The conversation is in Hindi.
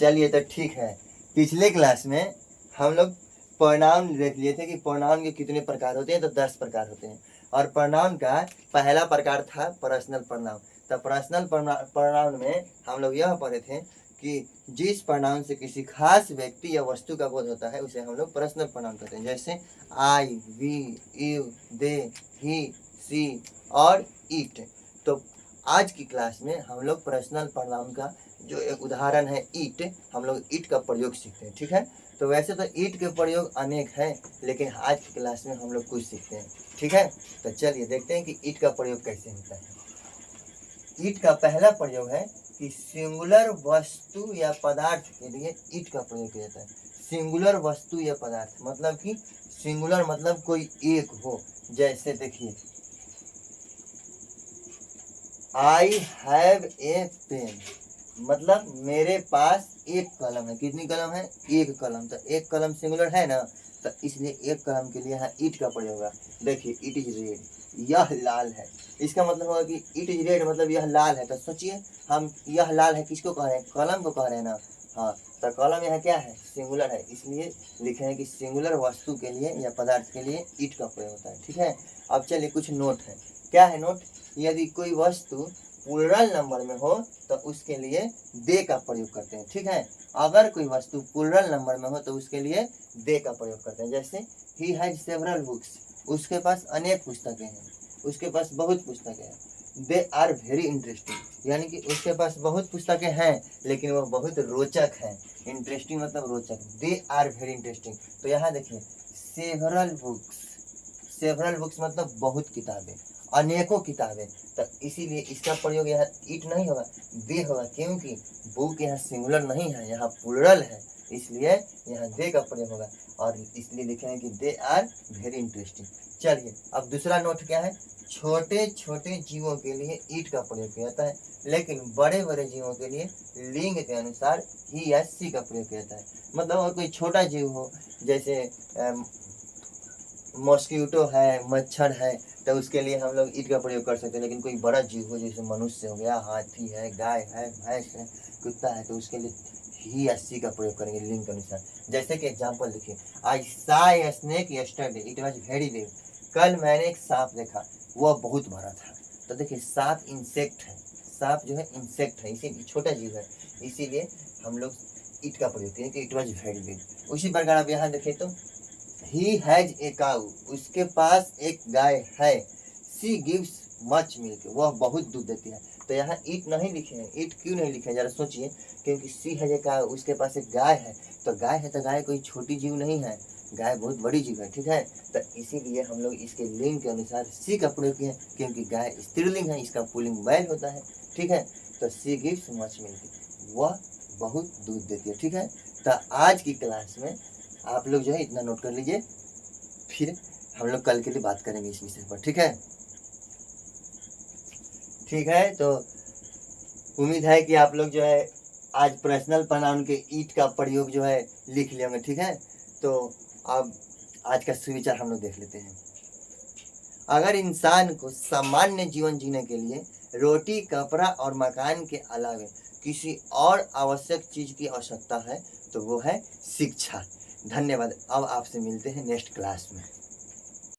चलिए तो ठीक है। पिछले क्लास में हम लोग प्रोनाउन देख लिए थे कि प्रोनाउन के कितने प्रकार होते हैं, तो 10 प्रकार होते हैं। और प्रोनाउन का पहला प्रकार था पर्सनल प्रोनाउन। तो पर्सनल प्रोनाउन में हम लोग यह पढ़े थे कि जिस प्रोनाउन से किसी खास व्यक्ति या वस्तु का बोध होता है उसे हम लोग पर्सनल प्रोनाउन कहते हैं। जैसे आई, वी, यू, दे, ही, सी और इट। तो आज की क्लास में हम लोग पर्सनल प्रोनाउन का जो एक उदाहरण है ईट, हम लोग ईट का प्रयोग सीखते हैं। ठीक है, तो वैसे तो ईट के प्रयोग अनेक है, लेकिन आज की क्लास में हम लोग कुछ सीखते हैं। ठीक है, तो चलिए देखते हैं कि ईट का प्रयोग कैसे होता है। ईट का पहला प्रयोग है कि सिंगुलर वस्तु या पदार्थ के लिए ईट का प्रयोग किया जाता है। सिंगुलर वस्तु या पदार्थ मतलब कि सिंगुलर मतलब कोई एक हो। जैसे देखिए, आई हैव ए पेन, मतलब मेरे पास एक कलम है। कितनी कलम है? एक कलम। तो एक कलम सिंगुलर है ना, तो इसलिए एक कलम के लिए यहाँ ईट का प्रयोग होगा। देखिए, इट इज रेड, यह लाल है। इसका मतलब होगा कि इट इज रेड मतलब यह लाल है। तो सोचिए, हम यह लाल है किसको कह रहे हैं? कलम को कह रहे हैं ना। हाँ, तो कलम यहाँ क्या है? सिंगुलर है, इसलिए लिखे हैं कि सिंगुलर वस्तु के लिए या पदार्थ के लिए ईट का प्रयोग होता है। ठीक है, अब चलिए कुछ नोट है। क्या है नोट? यदि कोई वस्तु प्लुरल नंबर में हो तो उसके लिए दे का प्रयोग करते हैं। ठीक है, अगर कोई वस्तु प्लुरल नंबर में हो तो उसके लिए दे का प्रयोग करते हैं। जैसे ही हैज सेवरल बुक्स, उसके पास अनेक पुस्तकें हैं, उसके पास बहुत पुस्तकें हैं। दे आर वेरी इंटरेस्टिंग, यानी कि उसके पास बहुत पुस्तकें हैं लेकिन वह बहुत रोचक है। इंटरेस्टिंग मतलब रोचक। They are very interesting. तो यहाँ देखिए, सेवरल बुक्स, सेवरल बुक्स मतलब बहुत किताबें, अनेकों किताबें। तो इसीलिए इसका प्रयोग यहाँ ईट नहीं होगा, दे होगा, क्योंकि बुक यहाँ सिंगुलर नहीं है, यहाँ प्लुरल है, इसलिए यहाँ दे का प्रयोग होगा। और इसलिए लिखेंगे कि दे आर वेरी इंटरेस्टिंग। चलिए, अब दूसरा नोट क्या है? छोटे छोटे जीवों के लिए ईट का प्रयोग किया जाता है, लेकिन बड़े बड़े जीवों के लिए लिंग के अनुसार ही या सी का प्रयोग किया जाता है। मतलब अगर कोई छोटा जीव हो, जैसे मॉस्किटो है, मच्छर है, तो उसके लिए हम लोग ईट का प्रयोग कर सकते हैं। लेकिन कोई बड़ा जीव हो, जैसे मनुष्य हो गया, हाथी है, गाय है, भैंस है, कुत्ता है, तो उसके लिए ही या सी का प्रयोग करेंगे लिंग के अनुसार। जैसे कि एग्जाम्पल देखिए, आई सा a snake yesterday, it was very big, कल मैंने एक सांप देखा, वह बहुत बड़ा था। तो देखिए, सांप इंसेक्ट है, सांप जो है इंसेक्ट है, इसीलिए छोटा जीव है, इसीलिए हम लोग ईट का प्रयोग करें कि इट वाज वेरी बिग। उसी प्रकार आप यहाँ देखें तो ही हैज ए काऊ, उसके पास एक गाय है। सी गिव्स मच मिल्क, वह बहुत दूध देती है। तो यहाँ ईट नहीं लिखे हैं। ईट क्यों नहीं लिखे हैं जरा सोचिए, क्योंकि सी हैज ए काऊ, उसके पास एक गाय है। तो गाय है तो गाय कोई छोटी जीव नहीं है, गाय बहुत बड़ी जीव है। ठीक है, तो इसीलिए हम लोग इसके लिंग के अनुसार सी का प्रयोग किए, क्योंकि गाय स्त्रीलिंग है, इसका पुल्लिंग बैल होता है। ठीक है, तो सी गिव्स मच मिल्क, वह बहुत दूध देती है। ठीक है, तो आज की क्लास में आप लोग जो है इतना नोट कर लीजिए, फिर हम लोग कल के लिए बात करेंगे इस विषय पर। ठीक है, ठीक है। तो उम्मीद है कि आप लोग जो है आज पर्सनल प्रोनाउन के ईट का प्रयोग जो है लिख लिए होंगे। ठीक है, तो अब आज का सुविचार हम लोग देख लेते हैं। अगर इंसान को सामान्य जीवन जीने के लिए रोटी, कपड़ा और मकान के अलावा किसी और आवश्यक चीज की आवश्यकता है तो वो है शिक्षा। धन्यवाद। अब आपसे मिलते हैं नेक्स्ट क्लास में।